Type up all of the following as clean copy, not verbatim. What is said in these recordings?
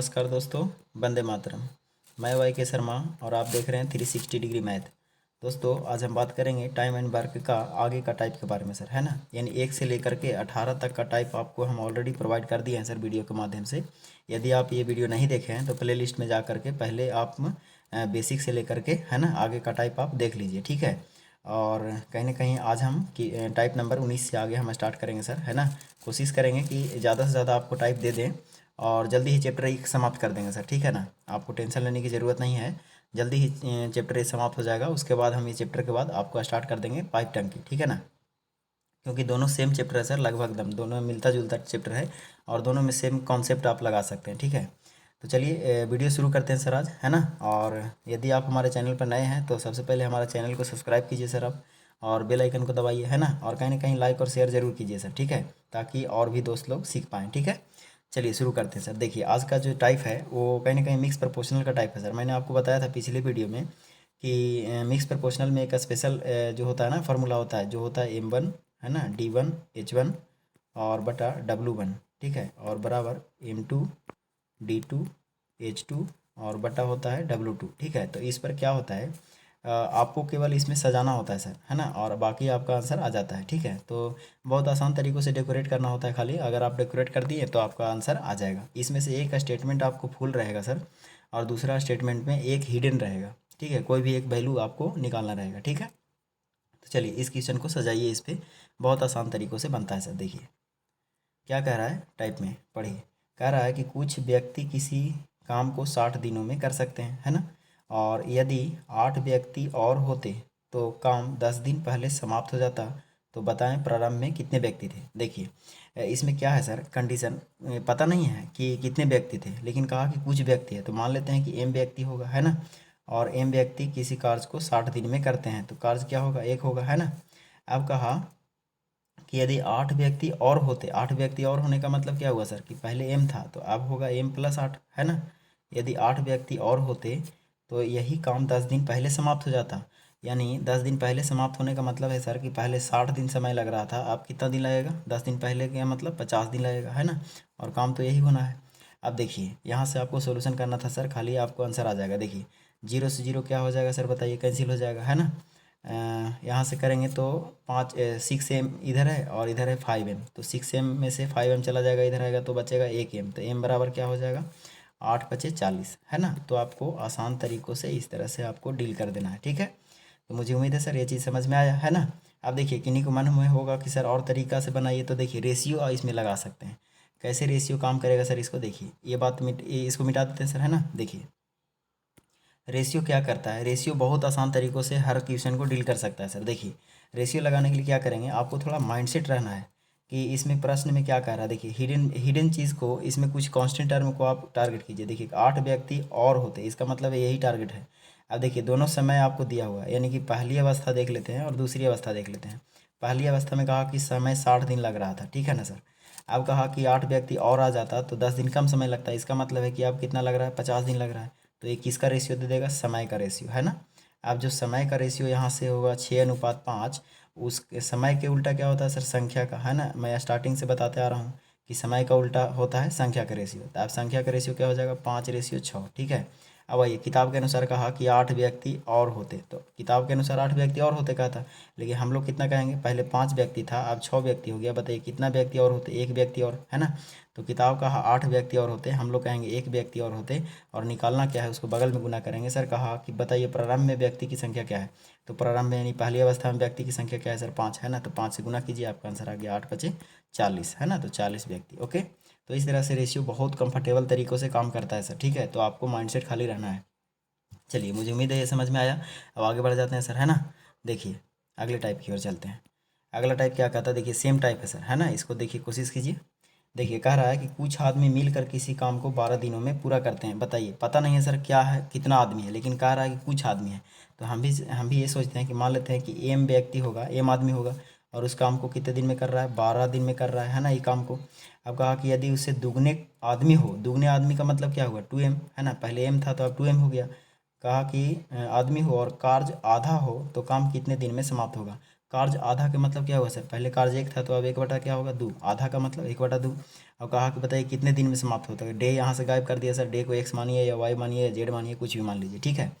नमस्कार दोस्तों, वंदे मातरम। मैं वाई के शर्मा और आप देख रहे हैं 360 डिग्री मैथ। दोस्तों आज हम बात करेंगे टाइम एंड वर्क का आगे का टाइप के बारे में सर, है ना। यानी 1 से लेकर के 18 तक का टाइप आपको हम ऑलरेडी प्रोवाइड कर दिए हैं सर वीडियो के माध्यम से। यदि आप ये वीडियो नहीं देखे हैं तो प्ले लिस्ट में जा करके पहले आप बेसिक से लेकर के, है ना, आगे का टाइप आप देख लीजिए, ठीक है। और कहीं ना कहीं आज हम टाइप नंबर 19 से आगे हम स्टार्ट करेंगे सर, है ना। कोशिश करेंगे कि ज़्यादा से ज़्यादा आपको टाइप दे दें और जल्दी ही चैप्टर 1 समाप्त कर देंगे सर, ठीक है ना। आपको टेंशन लेने की ज़रूरत नहीं है, जल्दी ही चैप्टर 1 समाप्त हो जाएगा। उसके बाद हम ये चैप्टर के बाद आपको स्टार्ट कर देंगे पाइप टंकी, ठीक है ना। क्योंकि दोनों सेम चैप्टर है सर, लगभग दम दोनों में मिलता जुलता चैप्टर है और दोनों में सेम कॉन्सेप्ट आप लगा सकते हैं, ठीक है। तो चलिए वीडियो शुरू करते हैं सर आज, है ना। और यदि आप हमारे चैनल पर नए हैं तो सबसे पहले हमारे चैनल को सब्सक्राइब कीजिए सर आप, और बेल आइकन को दबाइए, है ना। और कहीं ना कहीं लाइक और शेयर जरूर कीजिए सर, ठीक है, ताकि और भी दोस्त लोग सीख पाएँ, ठीक है। चलिए शुरू करते हैं सर। देखिए आज का जो टाइप है वो कहीं ना कहीं मिक्स प्रपोर्शनल का टाइप है सर। मैंने आपको बताया था पिछले वीडियो में कि मिक्स प्रपोर्शनल में एक स्पेशल जो होता है ना फार्मूला होता है, जो होता है M1, है ना, D1 H1 और बटा W1, ठीक है, और बराबर M2 D2 H2 और बटा होता है W2, ठीक है। तो इस पर क्या होता है, आपको केवल इसमें सजाना होता है सर, है ना, और बाकी आपका आंसर आ जाता है, ठीक है। तो बहुत आसान तरीक़ों से डेकोरेट करना होता है, खाली अगर आप डेकोरेट कर दिए तो आपका आंसर आ जाएगा। इसमें से एक स्टेटमेंट आपको फुल रहेगा सर और दूसरा स्टेटमेंट में एक हिडन रहेगा, ठीक है। कोई भी एक वैल्यू आपको निकालना रहेगा, ठीक है। तो चलिए इस क्वेश्चन को सजाइए, इस पर बहुत आसान तरीक़ों से बनता है सर। देखिए क्या कह रहा है टाइप में, पढ़िए। कह रहा है कि कुछ व्यक्ति किसी काम को 60 दिनों में कर सकते हैं, है ना, और यदि 8 व्यक्ति और होते तो काम 10 दिन पहले समाप्त हो जाता। तो बताएं प्रारंभ में कितने व्यक्ति थे। देखिए इसमें क्या है सर, कंडीशन पता नहीं है कि कितने व्यक्ति थे, लेकिन कहा कि कुछ व्यक्ति है, तो मान लेते हैं कि M व्यक्ति होगा, है ना। और M व्यक्ति किसी कार्य को 60 दिन में करते हैं, तो कार्य क्या होगा, एक होगा, है ना। अब कहा कि यदि 8 व्यक्ति और होते, 8 व्यक्ति और होने का मतलब क्या हुआ सर कि पहले M था तो अब होगा M+8, है ना। यदि 8 व्यक्ति और होते तो यही काम 10 दिन पहले समाप्त हो जाता। यानी 10 दिन पहले समाप्त होने का मतलब है सर कि पहले 60 दिन समय लग रहा था, अब कितना दिन लगेगा, 10 दिन पहले का मतलब 50 दिन लगेगा, है ना। और काम तो यही होना है। अब देखिए यहाँ से आपको सोल्यूशन करना था सर, खाली आपको आंसर आ जाएगा। देखिए 0 से 0 क्या हो जाएगा सर, बताइए, कैंसिल हो जाएगा, है ना। यहाँ से करेंगे तो 6M इधर है और इधर है 5M, तो 6M में से 5M चला जाएगा, इधर आएगा तो बचेगा 1M, तो M बराबर क्या हो जाएगा, 8×5 = 40, है ना। तो आपको आसान तरीक़ों से इस तरह से आपको डील कर देना है, ठीक है। तो मुझे उम्मीद है सर ये चीज़ समझ में आया, है ना। अब देखिए किन्हीं को मन में होगा कि सर और तरीक़ा से बनाइए, तो देखिए रेशियो इसमें लगा सकते हैं। कैसे रेशियो काम करेगा सर, इसको देखिए, ये बात इसको मिटा देते हैं सर, है ना। देखिए रेशियो क्या करता है, रेशियो बहुत आसान तरीक़ों से हर क्वेश्चन को डील कर सकता है सर। देखिए रेशियो लगाने के लिए क्या करेंगे, आपको थोड़ा माइंडसेट रहना है कि इसमें प्रश्न में क्या कह रहा है। देखिए हिडन चीज़ को, इसमें कुछ कांस्टेंट टर्म को आप टारगेट कीजिए। देखिए 8 व्यक्ति और होते, इसका मतलब यही टारगेट है। अब देखिए दोनों समय आपको दिया हुआ है, यानी कि पहली अवस्था देख लेते हैं और दूसरी अवस्था देख लेते हैं। पहली अवस्था में कहा कि समय 60 दिन लग रहा था, ठीक है ना सर। अब कहा कि 8 व्यक्ति और आ जाता तो 10 दिन कम समय लगता है, इसका मतलब है कि अब कितना लग रहा है, 50 दिन लग रहा है। तो ये किसका रेशियो दे देगा, समय का रेशियो, है ना। अब जो समय का रेशियो यहाँ से होगा 6:5, उस समय के उल्टा क्या होता है सर, संख्या का, है ना। मैं स्टार्टिंग से बताते आ रहा हूँ कि समय का उल्टा होता है संख्या का रेशियो। तो अब संख्या का रेशियो क्या हो जाएगा, 5:6, ठीक है। अब आइए किताब के अनुसार कहा कि 8 व्यक्ति और होते, तो किताब के अनुसार 8 व्यक्ति और होते कहता, लेकिन हम लोग कितना कहेंगे, पहले 5 व्यक्ति था अब 6 व्यक्ति हो गया। बताइए कितना व्यक्ति और होते, एक व्यक्ति और, है ना। तो किताब कहा 8 व्यक्ति और होते, हम लोग कहेंगे एक व्यक्ति और होते, और निकालना क्या है, उसको बगल में गुना करेंगे। सर कहा कि बताइए प्रारंभ में व्यक्ति की संख्या क्या है, तो प्रारंभ में यानी पहली अवस्था में व्यक्ति की संख्या क्या है सर, 5, है ना। तो 5 से गुना कीजिए, आपका आंसर आ गया 8×5 = 40, है ना। तो 40 व्यक्ति, ओके। तो इस तरह से रेशियो बहुत कंफर्टेबल तरीक़ों से काम करता है सर, ठीक है। तो आपको माइंडसेट खाली रहना है। चलिए मुझे उम्मीद है ये समझ में आया। अब आगे बढ़ जाते हैं सर, है ना। देखिए अगले टाइप की ओर चलते हैं। अगला टाइप क्या कहता है, देखिए सेम टाइप है सर, है ना। इसको देखिए कोशिश कीजिए। देखिए कह रहा है कि कुछ आदमी मिलकर किसी काम को 12 दिनों में पूरा करते हैं। बताइए, पता नहीं है सर क्या है, कितना आदमी है, लेकिन कह रहा है कि कुछ आदमी है। तो हम भी ये सोचते हैं कि मान लेते हैं कि M व्यक्ति होगा, M आदमी होगा, और उस काम को कितने दिन में कर रहा है, 12 दिन में कर रहा है ना ये काम को। अब कहा कि यदि उससे दुगने आदमी हो, दुगने आदमी का मतलब क्या हुआ, 2M, है ना। पहले M था तो अब 2M हो गया। कहा कि आदमी हो और कार्य आधा हो तो काम कितने दिन में समाप्त होगा। कार्य आधा का मतलब क्या हुआ सर, पहले कार्य 1 था तो अब 1 बटा क्या होगा 2, आधा का मतलब 1/2। अब कहा कि बताइए कितने दिन में समाप्त होता है। डे यहाँ से गायब कर दिया सर, डे को x मानिए या y मानिए या z मानिए, कुछ भी मान लीजिए, ठीक है।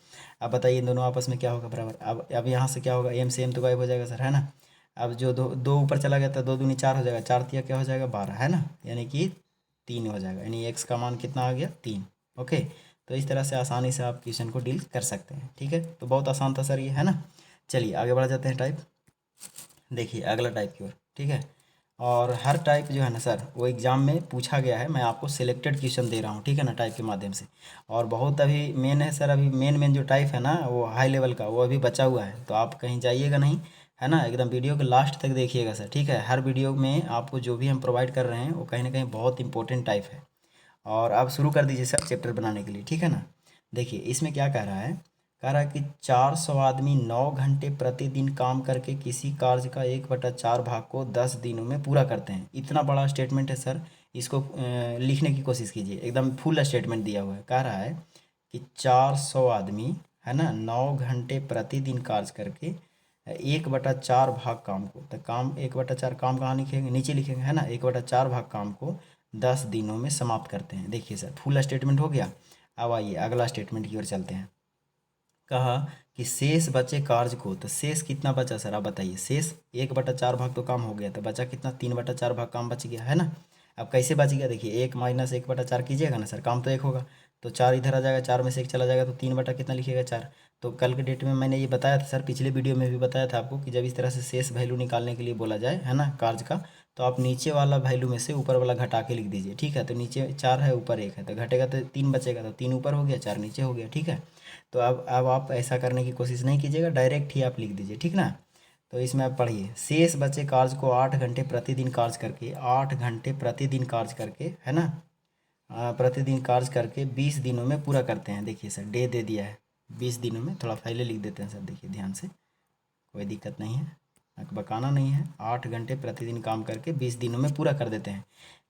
अब बताइए इन दोनों आपस में क्या होगा बराबर। अब यहाँ से क्या होगा, m से m तो गायब हो जाएगा सर, है ना। अब जो दो दो ऊपर चला गया था, 2 दूनी 4 हो जाएगा, 4 तिया क्या हो जाएगा 12, है ना, यानी कि 3 हो जाएगा, यानी x का मान कितना आ गया 3। ओके, तो इस तरह से आसानी से आप क्वेश्चन को डील कर सकते हैं, ठीक है। तो बहुत आसान था सर ये, है ना। चलिए आगे बढ़ जाते हैं टाइप, देखिए अगला टाइप की ओर, ठीक है। और हर टाइप जो है ना सर वो एग्ज़ाम में पूछा गया है, मैं आपको सिलेक्टेड क्वेश्चन दे रहा हूँ, ठीक है ना, टाइप के माध्यम से। और बहुत अभी मेन है सर, अभी मेन जो टाइप है ना वो हाई लेवल का, वो अभी बचा हुआ है, तो आप कहीं जाइएगा नहीं, है ना, एकदम वीडियो के लास्ट तक देखिएगा सर, ठीक है। हर वीडियो में आपको जो भी हम प्रोवाइड कर रहे हैं वो कहीं ना कहीं बहुत इंपॉर्टेंट टाइप है। और आप शुरू कर दीजिए सर चैप्टर बनाने के लिए, ठीक है ना। देखिए इसमें क्या कह रहा है, कह रहा है कि 400 आदमी 9 घंटे प्रतिदिन काम करके किसी कार्य का 1/4 भाग को 10 दिनों में पूरा करते हैं। इतना बड़ा स्टेटमेंट है सर, इसको लिखने की कोशिश कीजिए, एकदम फुल स्टेटमेंट दिया हुआ है। कह रहा है कि 400 आदमी, है ना, 9 घंटे प्रतिदिन कार्य करके 1/4 भाग काम को, तो काम 1/4 काम कहाँ लिखेंगे, नीचे लिखेंगे, है ना, 1/4 भाग काम को 10 दिनों में समाप्त करते हैं। देखिए सर फुल स्टेटमेंट हो गया। अब आइए अगला स्टेटमेंट की ओर चलते हैं। कहा कि शेष बचे कार्य को, तो शेष कितना बचा सर आप बताइए, शेष 1/4 भाग तो काम हो गया, तो बचा कितना, 3/4 भाग काम बच गया, है ना। अब कैसे बच गया, देखिए 1 माइनस 1/4 कीजिएगा ना सर, काम तो 1 होगा, तो 4 इधर आ जाएगा, 4 में से 1 चला जाएगा, तो 3 बटा कितना लिखिएगा 4। तो कल के डेट में मैंने ये बताया था सर, पिछले वीडियो में भी बताया था आपको कि जब इस तरह से शेष वैल्यू निकालने के लिए बोला जाए, है ना, कार्य का, तो आप नीचे वाला वैल्यू में से ऊपर वाला घटा के लिख दीजिए, ठीक है। तो नीचे 4 है, ऊपर 1 है, तो घटेगा तो 3 बचेगा, तो 3 ऊपर हो गया, 4 नीचे हो गया, ठीक है। तो अब आप ऐसा करने की कोशिश नहीं कीजिएगा, डायरेक्ट ही आप लिख दीजिए, ठीक ना। तो इसमें आप पढ़िए, शेष बचे कार्य को 8 घंटे प्रतिदिन कार्य करके, 8 घंटे प्रतिदिन कार्य करके, है ना, प्रतिदिन कार्य करके 20 दिनों में पूरा करते हैं। देखिए सर डे दे दिया है 20 दिनों में, थोड़ा पहले लिख देते हैं सर, देखिए ध्यान से, कोई दिक्कत नहीं है, बकाना नहीं है। 8 घंटे प्रतिदिन काम करके 20 दिनों में पूरा कर देते हैं।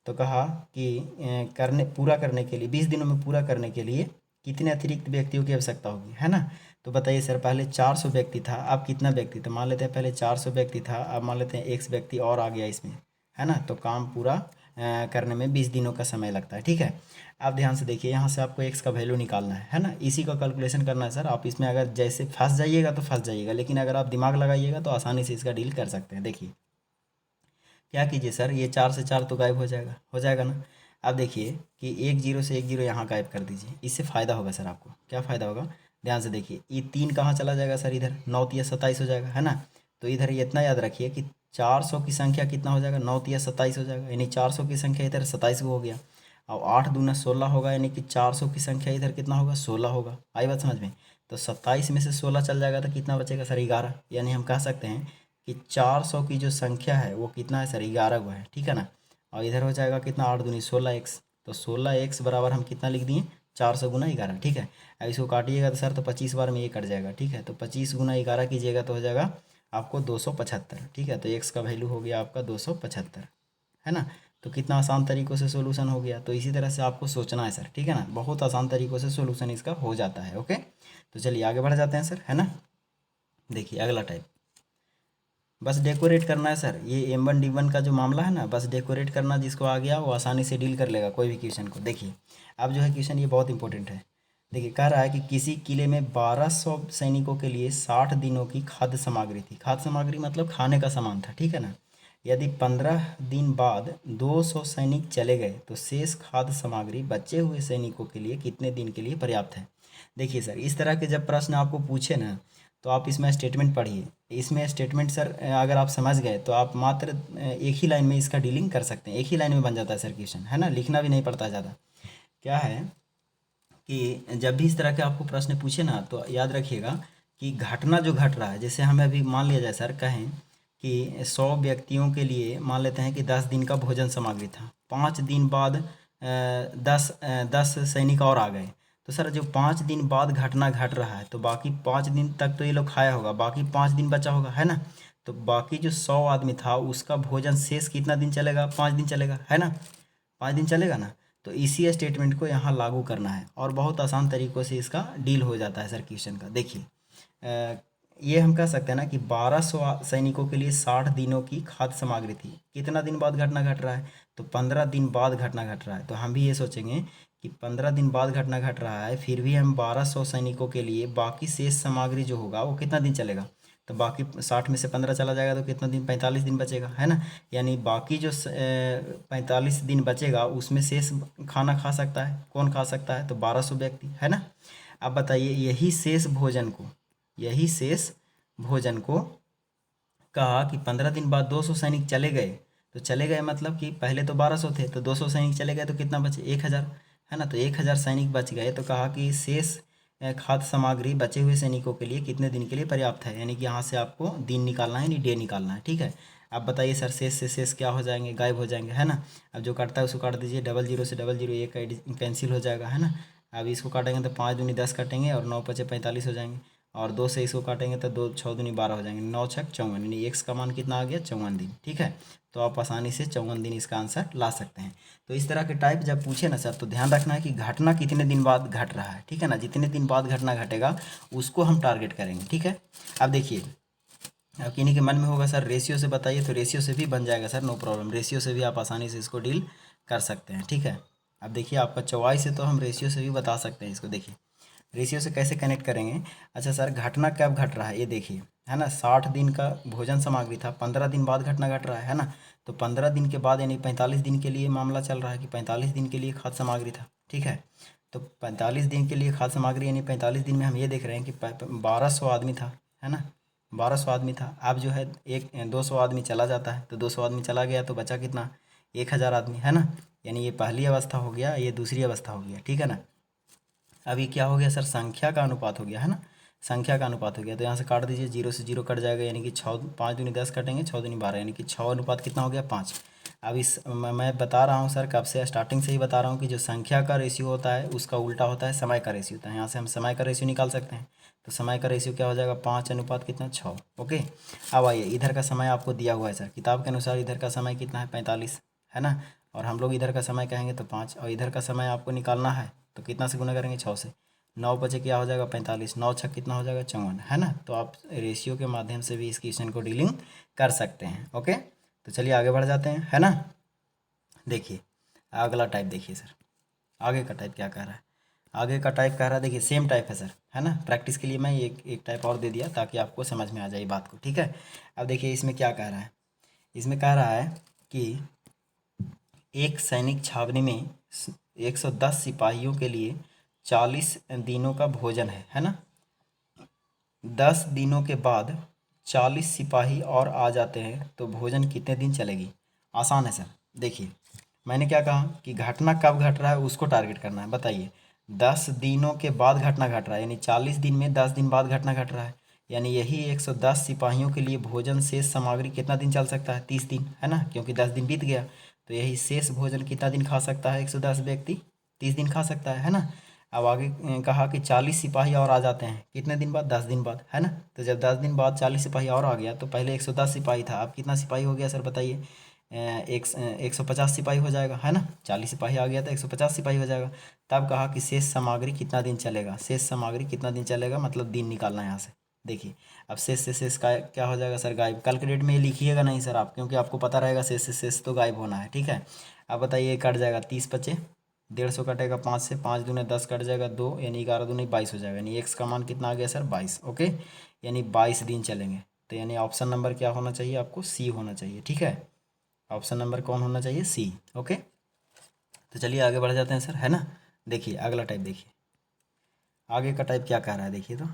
तो कहा कि पूरा करने के लिए 20 दिनों में पूरा करने के लिए कितने अतिरिक्त व्यक्तियों की आवश्यकता होगी, है ना। तो बताइए सर पहले 400 व्यक्ति था, अब कितना व्यक्ति, तो मान लेते हैं पहले 400 व्यक्ति था, अब मान लेते हैं एक व्यक्ति और आ गया इसमें, है ना। तो काम पूरा करने में 20 दिनों का समय लगता है, ठीक है। आप ध्यान से देखिए, यहाँ से आपको एक्स का वैल्यू निकालना है ना, इसी का कैलकुलेशन करना है सर। आप इसमें अगर जैसे फंस जाइएगा तो फंस जाइएगा, लेकिन अगर आप दिमाग लगाइएगा तो आसानी से इसका डील कर सकते हैं। देखिए क्या कीजिए सर, ये 4 से 4 तो गायब हो जाएगा ना। अब देखिए कि 1 0 से 1 0 यहाँ गायब कर दीजिए, इससे फ़ायदा होगा सर आपको। क्या फ़ायदा होगा, ध्यान से देखिए, ये 3 कहाँ चला जाएगा सर, इधर 9 तिया 27 हो जाएगा, है ना। तो इधर ये इतना याद रखिए कि 400 की संख्या कितना हो जाएगा, 9 तिया 27 हो जाएगा, यानी 400 की संख्या इधर 27 हो गया। और 8 दूना 16 होगा, यानी कि 400 की संख्या इधर कितना होगा 16 होगा। आई बात समझ में। तो 27 में से 16 चल जाएगा तो कितना बचेगा सर 11, यानी हम कह सकते हैं कि 400 की जो संख्या है वो कितना है सर 11 को है, ठीक है ना। और इधर हो जाएगा कितना 8 दूनी 16x, तो 16x बराबर हम कितना लिख दिए 400 गुना 11, ठीक है। अब इसको काटिएगा तो सर तो 25 बार में ये कट जाएगा, ठीक है। तो 25 गुना 11 कीजिएगा तो हो जाएगा आपको 275, ठीक है। तो x का वैल्यू हो गया आपका 275, है ना। तो कितना आसान तरीक़ों से सोल्यूशन हो गया। तो इसी तरह से आपको सोचना है सर, ठीक है ना, बहुत आसान तरीक़ों से सोल्यूशन इसका हो जाता है। ओके, तो चलिए आगे बढ़ जाते हैं सर, है ना। देखिए अगला टाइप, बस डेकोरेट करना है सर। ये M1 D1 का जो मामला है ना, बस डेकोरेट करना, जिसको आ गया वो आसानी से डील कर लेगा कोई भी क्वेश्चन को। देखिए अब जो है क्वेश्चन ये बहुत इंपॉर्टेंट है। देखिए कह रहा है कि किसी किले में 1200 सैनिकों के लिए 60 दिनों की खाद्य सामग्री थी। खाद्य सामग्री मतलब खाने का सामान था, ठीक है ना। यदि 15 दिन बाद 200 सैनिक चले गए तो शेष खाद्य सामग्री बचे हुए सैनिकों के लिए कितने दिन के लिए पर्याप्त है। देखिए सर इस तरह के जब प्रश्न आपको पूछे ना, तो आप इसमें स्टेटमेंट पढ़िए। इसमें स्टेटमेंट सर अगर आप समझ गए तो आप मात्र एक ही लाइन में इसका डीलिंग कर सकते हैं, एक ही लाइन में बन जाता है सर क्वेश्चन, है ना, लिखना भी नहीं पड़ता ज़्यादा। क्या है कि जब भी इस तरह के आपको प्रश्न पूछे ना, तो याद रखिएगा कि घटना जो घट रहा है, जैसे हमें अभी मान लिया जाए सर, कहें कि 100 व्यक्तियों के लिए मान लेते हैं कि 10 दिन का भोजन सामग्री था, 5 दिन बाद 10 सैनिक और आ गए, तो सर जो 5 दिन बाद घटना घट रहा है, तो बाकी 5 दिन तक तो ये लोग खाया होगा, बाकी 5 दिन बचा होगा, है ना। तो बाकी जो 100 आदमी था उसका भोजन शेष कितना दिन चलेगा, 5 दिन चलेगा, है ना, 5 दिन चलेगा ना। तो इसी स्टेटमेंट को यहाँ लागू करना है और बहुत आसान तरीक़ों से इसका डील हो जाता है सर क्वेश्चन का। देखिए ये हम कह सकते हैं ना कि 1200 सैनिकों के लिए 60 दिनों की खाद्य सामग्री थी। कितना दिन बाद घटना घट रहा है? तो 15 दिन बाद घटना घट रहा है। तो हम भी ये सोचेंगे कि 15 दिन बाद घटना घट रहा है, फिर भी हम 1200 सैनिकों के लिए बाकी शेष सामग्री जो होगा वो कितना दिन चलेगा? तो बाकी 60 में से 15 चला जाएगा तो कितना दिन? 45 दिन बचेगा, है ना। यानी बाकी जो 45 दिन बचेगा उसमें शेष खाना खा सकता है। कौन खा सकता है? तो 1200 व्यक्ति, है ना। अब बताइए, यही शेष भोजन को कहा कि 15 दिन बाद 200 सैनिक चले गए। तो चले गए मतलब कि पहले तो 1200 थे, तो 200 सैनिक चले गए तो कितना बचे? 1000, है ना। तो 1000 सैनिक बच गए। तो कहा कि शेष खाद्य सामग्री बचे हुए सैनिकों के लिए कितने दिन के लिए पर्याप्त है? यानी कि यहाँ से आपको दिन निकालना है, यानी डे निकालना है, ठीक है। अब बताइए सर, शेष से शेष क्या हो जाएंगे? गायब हो जाएंगे, है ना। अब जो काटता है उसको काट दीजिए, 00 से 00 एक कैंसिल हो जाएगा, है ना। अब इसको काटेंगे तो 5 दूनी 10 काटेंगे और 9 पचे 45 हो जाएंगे, और 2 से इसको काटेंगे तो 2 6 दूनी 12 हो जाएंगे, 9 छक 54, यानी एक्स का मान कितना आ गया? 54 दिन, ठीक है। तो आप आसानी से 54 दिन इसका आंसर ला सकते हैं। तो इस तरह के टाइप जब पूछे ना सर, तो ध्यान रखना है कि घटना कितने दिन बाद घट रहा है, ठीक है ना। जितने दिन बाद घटना घटेगा उसको हम टारगेट करेंगे, ठीक है। अब देखिए, अब किन्हीं के मन में होगा सर रेशियो से बताइए, तो रेशियो से भी बन जाएगा सर, नो प्रॉब्लम। रेशियो से भी आप आसानी से इसको डील कर सकते हैं, ठीक है। अब देखिए, आपका चौवाई से तो हम रेशियो से भी बता सकते हैं इसको। देखिए रेशियो से कैसे कनेक्ट करेंगे? अच्छा सर, घटना कब घट रहा है ये देखिए, है ना। 60 दिन का भोजन सामग्री था, 15 दिन बाद घटना घट रहा है ना। तो 15 दिन के बाद यानी 45 दिन के लिए मामला चल रहा है कि 45 दिन के लिए खाद्य सामग्री था, ठीक है। तो 45 दिन के लिए खाद्य सामग्री यानी 45 दिन में हम ये देख रहे हैं कि 1200 आदमी था, है ना। 1200 आदमी था। अब जो है 200 आदमी चला जाता है, तो 200 आदमी चला गया तो बचा कितना? 1000 आदमी, है ना। यानी ये पहली अवस्था हो गया, ये दूसरी अवस्था हो गया, ठीक है ना। अभी क्या हो गया सर? संख्या का अनुपात हो गया, है ना। संख्या का अनुपात हो गया, तो यहाँ से काट दीजिए, 0 से 0 कट जाएगा, यानी कि 6 5 दूनी 10 कटेंगे, 6 दूनी 12, यानी कि 6 अनुपात कितना हो गया? 5। अब इस मैं बता रहा हूँ सर कब से, स्टार्टिंग से ही बता रहा हूँ कि जो संख्या का रेशियो होता है उसका उल्टा होता है समय का रेशियो होता है। यहाँ से हम समय का रेशियो निकाल सकते हैं। तो समय का रेशियो क्या हो जाएगा? 5 अनुपात कितना? 6, ओके। अब आइए, इधर का समय आपको दिया हुआ है सर किताब के अनुसार, इधर का समय कितना है? 45, है ना। और हम लोग इधर का समय कहेंगे तो 5, और इधर का समय आपको निकालना है तो कितना से गुना करेंगे? 6 से। 9 बचे क्या हो जाएगा? 45, 9 छक कितना हो जाएगा? 54, है ना। तो आप रेशियो के माध्यम से भी इस क्वेश्चन को डीलिंग कर सकते हैं, ओके। तो चलिए आगे बढ़ जाते हैं, है ना। देखिए अगला टाइप देखिए सर, आगे का टाइप क्या कह रहा है? आगे का टाइप कह रहा है, देखिए सेम टाइप है सर, है ना। प्रैक्टिस के लिए मैं एक टाइप और दे दिया ताकि आपको समझ में आ जाए बात को, ठीक है। अब देखिए इसमें क्या कह रहा है? इसमें कह रहा है कि एक सैनिक छावनी में 110 सिपाहियों के लिए 40 दिनों का भोजन है ना। 10 दिनों के बाद 40 सिपाही और आ जाते हैं तो भोजन कितने दिन चलेगी? आसान है सर। देखिए मैंने क्या कहा कि घटना कब घट रहा है उसको टारगेट करना है। बताइए 10 दिनों के बाद घटना घट रहा है, यानी 40 दिन में 10 दिन बाद घटना घट रहा है, यानी यही 110 सिपाहियों के लिए भोजन शेष सामग्री कितना दिन चल सकता है? 30 दिन, है ना, क्योंकि 10 दिन बीत गया। तो यही शेष भोजन कितना दिन खा सकता है 110 व्यक्ति? 30 दिन खा सकता है ना। अब आगे कहा कि 40 सिपाही और आ जाते हैं कितने दिन बाद? 10 दिन बाद, है ना। तो जब 10 दिन बाद 40 सिपाही और आ गया तो पहले 110 सिपाही था, अब कितना सिपाही हो गया सर बताइए? 150 सिपाही हो जाएगा, है ना। 40 सिपाही आ गया तो 150 सिपाही हो जाएगा। तब कहा कि शेष सामग्री कितना दिन चलेगा? शेष सामग्री कितना दिन चलेगा मतलब दिन निकालना है यहाँ से। देखिए अब शेष से शेष का क्या हो जाएगा सर? गायब। कैलकुलेट में ये लिखिएगा नहीं सर आप, क्योंकि आपको पता रहेगा शेष से शेष तो गायब होना है, ठीक है। अब बताइए कट जाएगा 30 बचे, 150 कटेगा 5 से, 5 दूने 10 कट जाएगा 2, यानी 11 दूने 22 हो जाएगा, यानी एक्स का मान कितना आ गया सर? 22, ओके। यानी 22 दिन चलेंगे। तो यानी ऑप्शन नंबर क्या होना चाहिए आपको? सी होना चाहिए, ठीक है। ऑप्शन नंबर कौन होना चाहिए? सी, ओके। तो चलिए आगे बढ़ जाते हैं सर, है ना। देखिए अगला टाइप देखिए, आगे का टाइप क्या कह रहा है? देखिए तो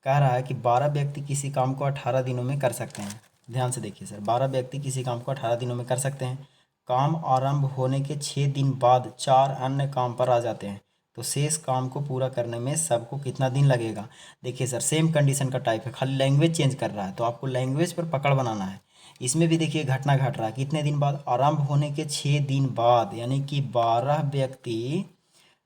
कह रहा है कि 12 व्यक्ति किसी काम को 18 दिनों में कर सकते हैं। ध्यान से देखिए सर, 12 व्यक्ति किसी काम को 18 दिनों में कर सकते हैं। काम आरंभ होने के 6 दिन बाद 4 अन्य काम पर आ जाते हैं तो शेष काम को पूरा करने में सबको कितना दिन लगेगा? देखिए सर सेम कंडीशन का टाइप है, खाली लैंग्वेज चेंज कर रहा है, तो आपको लैंग्वेज पर पकड़ बनाना है। इसमें भी देखिए घटना घट रहा है कितने दिन बाद? आरंभ होने के 6 दिन बाद, यानी कि 12 व्यक्ति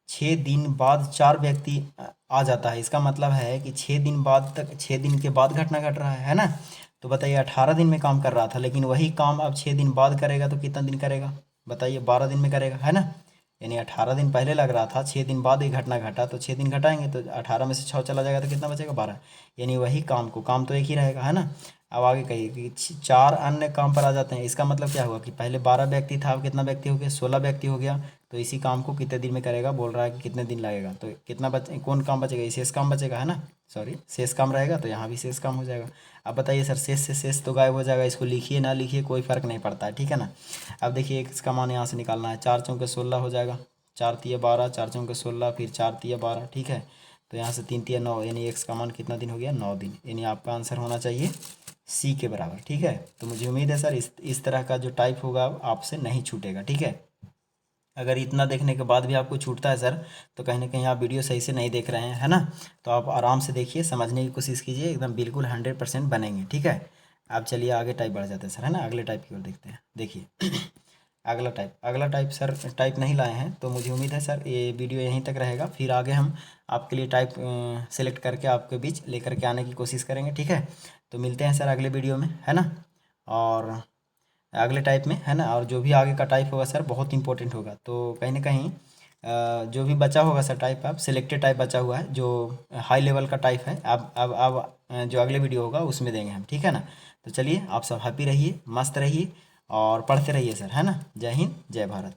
6 दिन बाद 4 व्यक्ति आ जाता है। इसका मतलब है कि 6 दिन बाद तक, 6 दिन के बाद घटना घट रहा है ना। तो बताइए 18 दिन में काम कर रहा था, लेकिन वही काम अब 6 दिन बाद करेगा तो कितना दिन करेगा? बताइए 12 दिन में करेगा, है ना। यानी 18 दिन पहले लग रहा था, 6 दिन बाद ये घटना घटा, तो 6 दिन घटाएंगे तो 18 में से 6 चला जाएगा तो कितना बचेगा, 12। यानी वही काम तो एक ही रहेगा, है ना। अब आगे कहिए कि 4 अन्य काम पर आ जाते हैं। इसका मतलब क्या हुआ कि पहले 12 व्यक्ति था, अब कितना व्यक्ति हो गया, 16 व्यक्ति हो गया। तो इसी काम को कितने दिन में करेगा, बोल रहा है कि कितने दिन लगेगा। तो कितना कौन काम बचेगा, ये शेष काम बचेगा, है ना। सॉरी, शेष काम रहेगा, तो यहाँ भी शेष काम हो जाएगा। अब बताइए सर, शेष से शेष तो गायब हो जाएगा, इसको लिखिए ना लिखिए कोई फ़र्क नहीं पड़ता है, ठीक है ना। अब देखिए इसका मान यहाँ से निकालना है, 4 चौके 16 हो जाएगा, 4 तिया 12, 4 चौके 16, फिर 4 तिया 12, ठीक है। तो यहाँ से 3 तिया 9, यानी एक्स का मान कितना दिन हो गया, 9 दिन। यानी आपका आंसर होना चाहिए सी के बराबर, ठीक है। तो मुझे उम्मीद है सर इस तरह का जो टाइप होगा आपसे नहीं छूटेगा, ठीक है। अगर इतना देखने के बाद भी आपको छूटता है सर, तो कहीं ना कहीं आप वीडियो सही से नहीं देख रहे हैं, है ना। तो आप आराम से देखिए, समझने की कोशिश कीजिए, एकदम बिल्कुल 100% बनेंगे, ठीक है। आप चलिए आगे टाइप बढ़ जाते हैं सर, है ना। अगले टाइप की ओर देखते हैं। देखिए अगला टाइप सर, टाइप नहीं लाए हैं, तो मुझे उम्मीद है सर ये वीडियो यहीं तक रहेगा। फिर आगे हम आपके लिए टाइप सेलेक्ट करके आपके बीच लेकर के आने की कोशिश करेंगे, ठीक है। तो मिलते हैं सर अगले वीडियो में, है ना। और अगले टाइप में, है ना। और जो भी आगे का टाइप होगा सर बहुत इंपॉर्टेंट होगा, तो कहीं ना कहीं जो भी बचा होगा सर टाइप, आप सिलेक्टेड टाइप बचा हुआ है जो हाई लेवल का टाइप है, अब जो अगले वीडियो होगा उसमें देंगे हम, ठीक है ना। तो चलिए आप सब हैप्पी रहिए, मस्त रहिए और पढ़ते रहिए सर, है ना। जय हिंद, जय भारत।